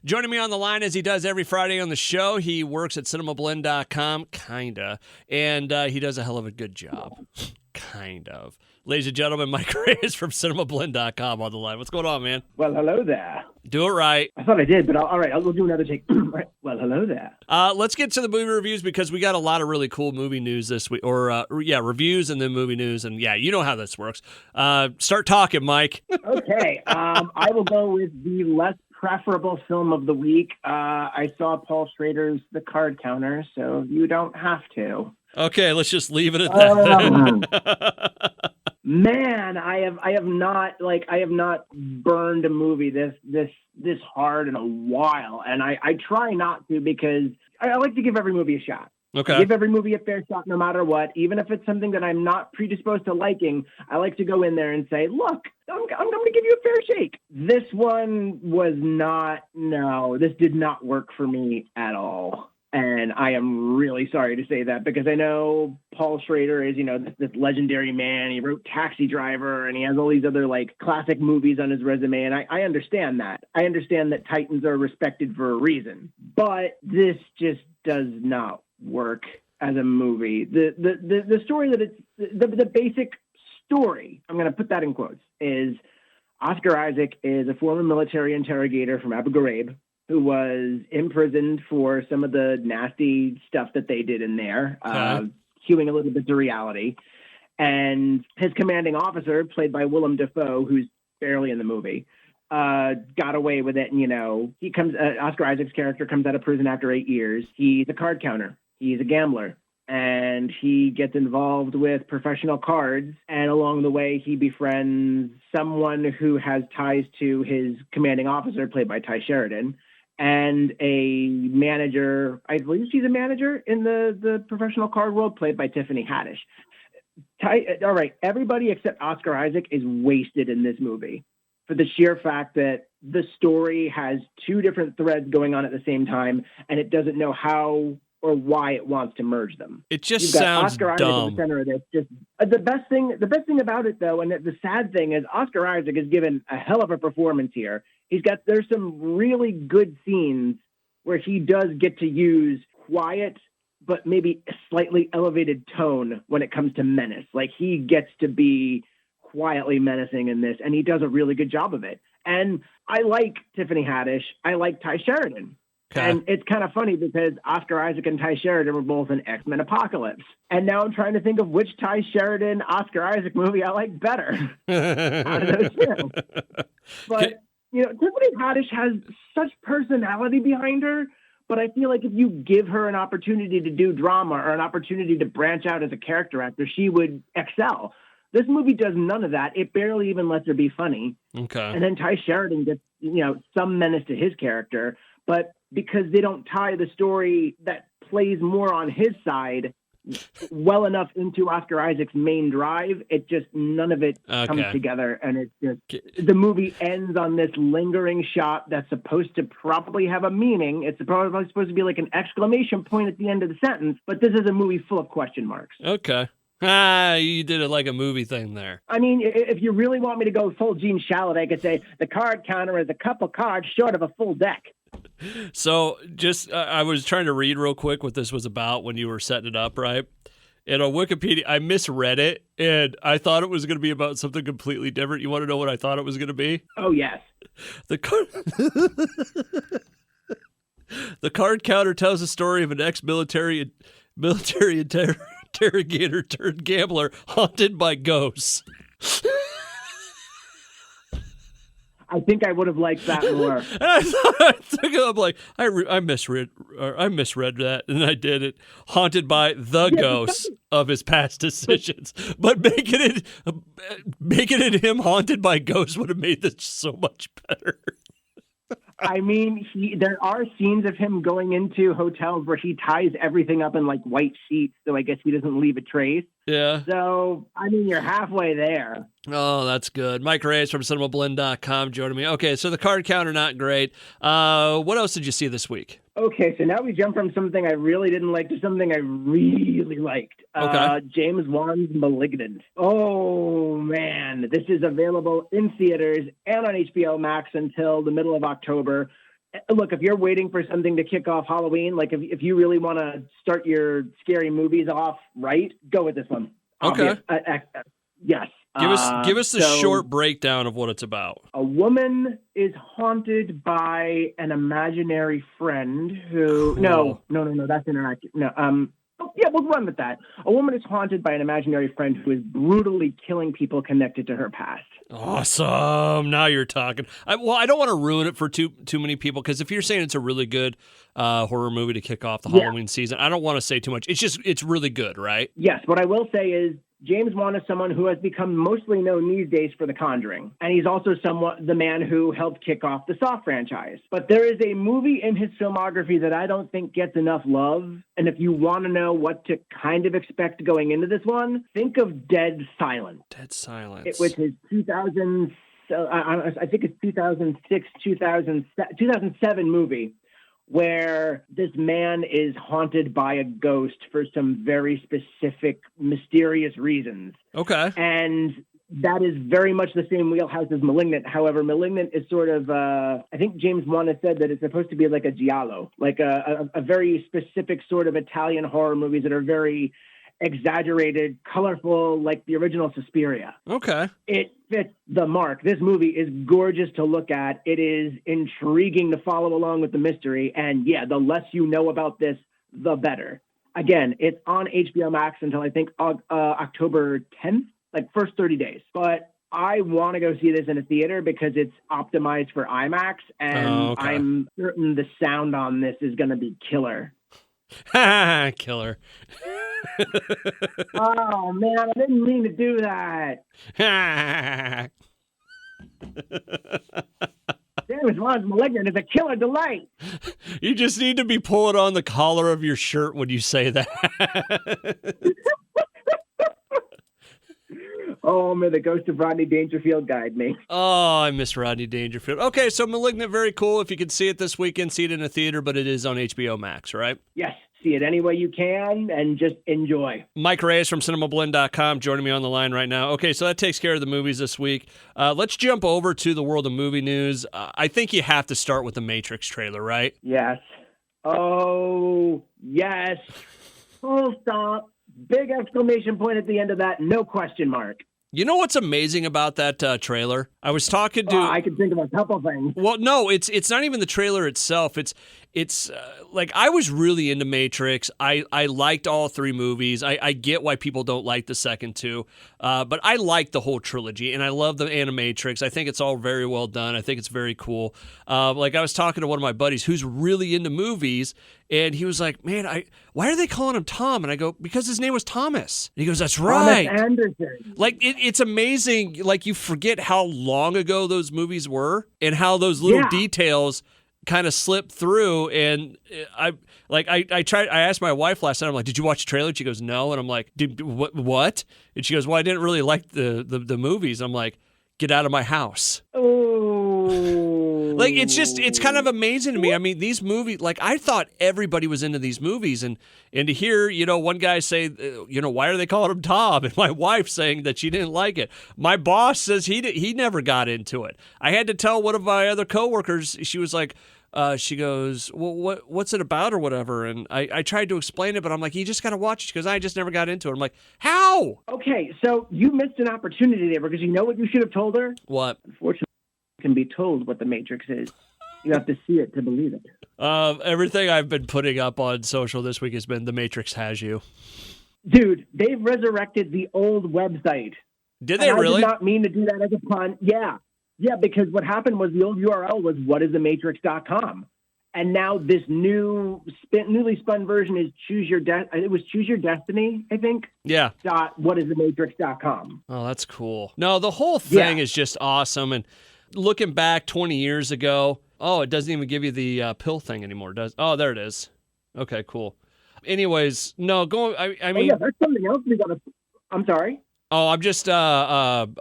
Joining me on the line as he does every Friday on the show, he works at CinemaBlend.com, kinda, and he does a hell of a good job, kind of. Ladies and gentlemen, Mike Reyes from CinemaBlend.com on the line. What's going on, man? Well, hello there. Do it right. I thought I did, but all right, I'll do another take. Right. Well, hello there. Let's get to the movie reviews because we got a lot of really cool movie news this week, or reviews and then movie news, and you know how this works. Start talking, Mike. Okay, I will go with the less preferable film of the week. I saw Paul Schrader's The Card Counter, so you don't have to. Okay, let's just leave it at that. Man, I have not burned a movie this hard in a while, and I try not to because I like to give every movie a shot. Okay. Give every movie a fair shot no matter what, even if it's something that I'm not predisposed to liking. I like to go in there and say, look, I'm going to give you a fair shake. This one was not, no, this did not work for me at all. And I am really sorry to say that because I know Paul Schrader is, this legendary man. He wrote Taxi Driver and he has all these other classic movies on his resume. And I understand that. I understand that Titans are respected for a reason. But this just does not work as a movie. The story that the basic story, I'm going to put that in quotes, is Oscar Isaac is a former military interrogator from Abu Ghraib who was imprisoned for some of the nasty stuff that they did in there, hewing a little bit to reality. And his commanding officer, played by Willem Dafoe, who's barely in the movie, got away with it. And, he comes, Oscar Isaac's character comes out of prison after 8 years. He's a card counter. He's a gambler. And he gets involved with professional cards. And along the way, he befriends someone who has ties to his commanding officer, played by Ty Sheridan, and a manager, I believe she's a manager in the professional card world, played by Tiffany Haddish. All right, everybody except Oscar Isaac is wasted in this movie for the sheer fact that the story has two different threads going on at the same time, and it doesn't know how or why it wants to merge them. It just sounds Oscar Isaac dumb. at the center of this. Just the best thing about it, though, and the sad thing is, Oscar Isaac has given a hell of a performance here. There's some really good scenes where he does get to use quiet, but maybe a slightly elevated tone when it comes to menace. He gets to be quietly menacing in this, and he does a really good job of it. And I like Tiffany Haddish. I like Ty Sheridan. Okay. And it's kind of funny because Oscar Isaac and Ty Sheridan were both in X-Men Apocalypse. And now I'm trying to think of which Ty Sheridan, Oscar Isaac movie I like better out of those two. But, Tiffany Haddish has such personality behind her, but I feel like if you give her an opportunity to do drama or an opportunity to branch out as a character actor, she would excel. This movie does none of that. It barely even lets her be funny. Okay. And then Ty Sheridan gets, some menace to his character, but because they don't tie the story that plays more on his side well enough into Oscar Isaac's main drive, it just, none of it comes together. And it's just, the movie ends on this lingering shot that's supposed to probably have a meaning. It's probably supposed to be like an exclamation point at the end of the sentence, but this is a movie full of question marks. Okay. You did it like a movie thing there. I mean, if you really want me to go full Gene Shalit, I could say the card counter is a couple cards short of a full deck. So just, I was trying to read real quick what this was about when you were setting it up, right? And on Wikipedia, I misread it, and I thought it was going to be about something completely different. You want to know what I thought it was going to be? Oh, yes. The card counter tells the story of an ex-military interrogator turned gambler haunted by ghosts. I think I would have liked that more. I'm like, I misread that, and I did it. Haunted by the ghosts of his past decisions, but making it him haunted by ghosts would have made this so much better. I mean, there are scenes of him going into hotels where he ties everything up in white sheets, so I guess he doesn't leave a trace. Yeah. So, I mean, you're halfway there. Oh, that's good. Mike Reyes from CinemaBlend.com joining me. Okay, so the card counter, not great. What else did you see this week? Okay, so now we jump from something I really didn't like to something I really liked. James Wan's Malignant. Oh, man. This is available in theaters and on HBO Max until the middle of October. look, if you're waiting for something to kick off Halloween, like if you really want to start your scary movies off right, go with this one. Okay. Yes. Give us the short breakdown of what it's about. A woman is haunted by an imaginary friend who. Cool. No, that's interactive. No. Yeah, we'll run with that. A woman is haunted by an imaginary friend who is brutally killing people connected to her past. Awesome. Now you're talking. I don't want to ruin it for too many people, because if you're saying it's a really good horror movie to kick off the Halloween season, I don't want to say too much. It's really good, right? Yes. What I will say is James Wan is someone who has become mostly known these days for The Conjuring. And he's also somewhat the man who helped kick off the Saw franchise. But there is a movie in his filmography that I don't think gets enough love. And if you want to know what to kind of expect going into this one, think of Dead Silence. Dead Silence. Which is 2000, I think it's 2006, 2007 movie, where this man is haunted by a ghost for some very specific, mysterious reasons. Okay. And that is very much the same wheelhouse as Malignant. However, Malignant is sort of, I think James Wan has said that it's supposed to be like a giallo, like a very specific sort of Italian horror movies that are very exaggerated, colorful, like the original Suspiria. Okay. It fits the mark. This movie is gorgeous to look at. It is intriguing to follow along with the mystery. And yeah, the less you know about this, the better. Again, it's on HBO Max until I think October 10th, like first 30 days. But I want to go see this in a theater because it's optimized for IMAX. And I'm certain the sound on this is going to be killer. Killer. Oh man, I didn't mean to do that. James Wan's Malignant is a killer delight. You just need to be pulling on the collar of your shirt when you say that. Oh, may the ghost of Rodney Dangerfield guide me. Oh, I miss Rodney Dangerfield. Okay, so Malignant, very cool. If you can see it this weekend, see it in a theater, but it is on HBO Max, right? Yes. See it any way you can and just enjoy. Mike Reyes from CinemaBlend.com joining me on the line right now. Okay, so that takes care of the movies this week. Let's jump over to the world of movie news. I think you have to start with the Matrix trailer, right? Yes. Oh, yes. Full stop. Big exclamation point at the end of that. No question mark. You know what's amazing about that trailer? I was talking to... I can think of a couple things. Well, no, it's not even the trailer itself. It's like, I was really into Matrix. I liked all three movies. I get why people don't like the second two, but I like the whole trilogy, and I love the Animatrix. I think it's all very well done. I think it's very cool. Like, I was talking to one of my buddies who's really into movies, and he was like, man, why are they calling him Tom? And I go, because his name was Thomas. And he goes, that's right. Thomas Anderson. Like, it's amazing. Like, you forget how long ago those movies were and how those little details kind of slip through. And I asked my wife last night, I'm like, did you watch the trailer? She goes, no. And I'm like, what? And she goes, well, I didn't really like the movies. I'm like, get out of my house. Oh. Like, it's kind of amazing to me. I mean, these movies, like, I thought everybody was into these movies, and to hear, one guy say, why are they calling him Tom? And my wife saying that she didn't like it. My boss says he never got into it. I had to tell one of my other coworkers. She was like, she goes, well, what's it about or whatever? And I tried to explain it, but I'm like, you just got to watch it. She goes, I just never got into it. I'm like, how? Okay, so you missed an opportunity there, because you know what you should have told her? What? Unfortunately, can be told what the Matrix is. You have to see it to believe it. Everything I've been putting up on social this week has been The Matrix Has You. Dude, they've resurrected the old website. Did they really? I did not mean to do that as a pun. Yeah. Yeah, because what happened was the old URL was whatisthematrix.com. And now this newly spun version is it was Choose Your Destiny, I think. Yeah. .whatisthematrix.com. Oh, that's cool. No, the whole thing is just awesome. And looking back 20 years ago, it doesn't even give you the pill thing anymore, does? Oh, there it is. Okay, cool. Anyways, no, I mean... there's something else we got to... I'm sorry? Oh, I'm just trying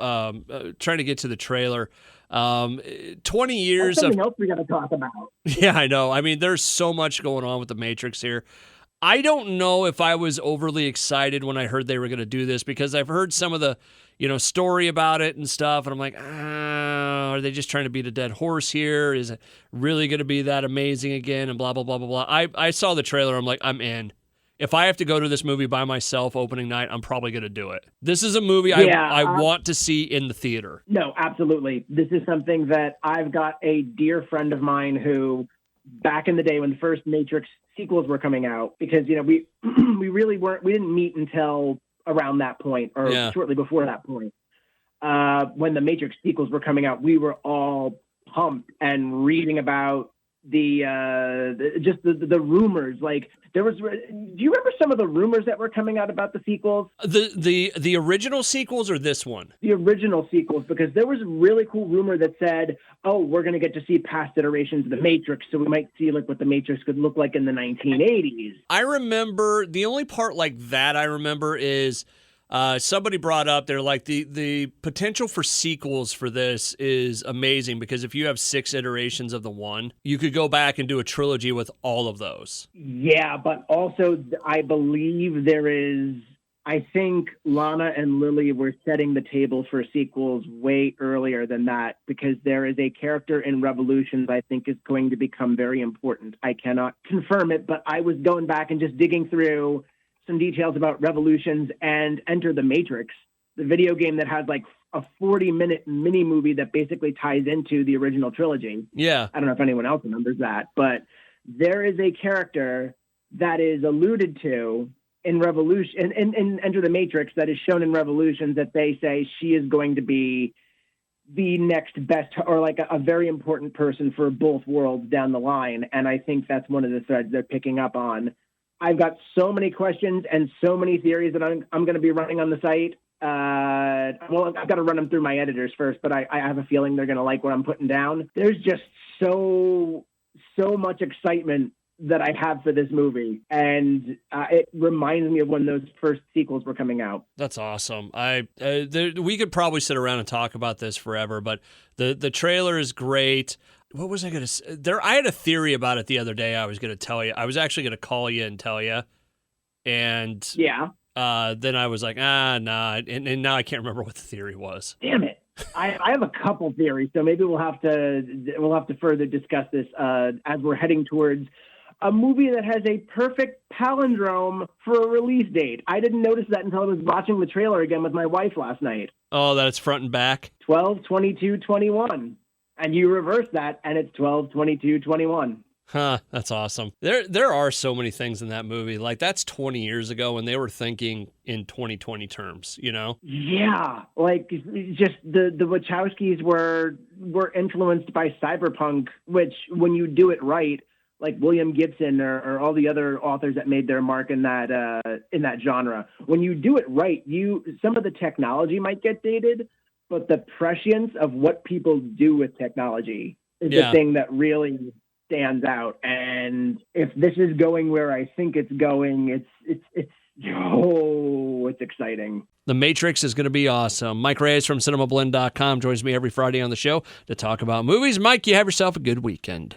to get to the trailer. 20 years That's something else we got to talk about. Yeah, I know. I mean, there's so much going on with the Matrix here. I don't know if I was overly excited when I heard they were going to do this, because I've heard some of the, story about it and stuff, and I'm like, are they just trying to beat a dead horse here? Is it really going to be that amazing again? And blah, blah, blah, blah, blah. I saw the trailer. I'm like, I'm in. If I have to go to this movie by myself opening night, I'm probably going to do it. This is a movie I want to see in the theater. No, absolutely. This is something that I've got a dear friend of mine who, back in the day when the first Matrix sequels were coming out, because, we we didn't meet until around that point, or shortly before that point. When the Matrix sequels were coming out, we were all pumped and reading about the rumors. Like, do you remember some of the rumors that were coming out about the sequels? The original sequels, or this one? The original sequels, because there was a really cool rumor that said, oh, we're going to get to see past iterations of the Matrix, so we might see like what the Matrix could look like in the 1980s. I remember, the only part like that I remember is somebody brought up, they're like, the potential for sequels for this is amazing, because if you have 6 iterations of the one, you could go back and do a trilogy with all of those. Yeah, but also I believe I think Lana and Lily were setting the table for sequels way earlier than that, because there is a character in Revolutions I think is going to become very important. I cannot confirm it, but I was going back and just digging through some details about Revolutions and Enter the Matrix, the video game that has like a 40-minute mini movie that basically ties into the original trilogy. Yeah. I don't know if anyone else remembers that, but there is a character that is alluded to in Revolution, in Enter the Matrix, that is shown in Revolutions, that they say she is going to be the next best, or like a very important person for both worlds down the line. And I think that's one of the threads they're picking up on. I've got so many questions and so many theories that I'm going to be running on the site. Well, I've got to run them through my editors first, but I have a feeling they're going to like what I'm putting down. There's just so much excitement that I have for this movie, and it reminds me of when those first sequels were coming out. That's awesome. We could probably sit around and talk about this forever, but the trailer is great. What was I going to say? I had a theory about it the other day I was going to tell you. I was actually going to call you and tell you. And yeah. Then I was like, nah. And now I can't remember what the theory was. Damn it. I have a couple theories, so maybe we'll have to further discuss this as we're heading towards a movie that has a perfect palindrome for a release date. I didn't notice that until I was watching the trailer again with my wife last night. Oh, that it's front and back? 12/22/21. And you reverse that, and it's 12/22/21. Huh, that's awesome. There are so many things in that movie. Like, that's 20 years ago, and they were thinking in 2020 terms, Yeah, like, just the Wachowskis were influenced by cyberpunk, which, when you do it right, like William Gibson or all the other authors that made their mark in that genre, when you do it right, some of the technology might get dated, but the prescience of what people do with technology is the thing that really stands out. And if this is going where I think it's going, it's exciting. The Matrix is going to be awesome. Mike Reyes from CinemaBlend.com joins me every Friday on the show to talk about movies. Mike, you have yourself a good weekend.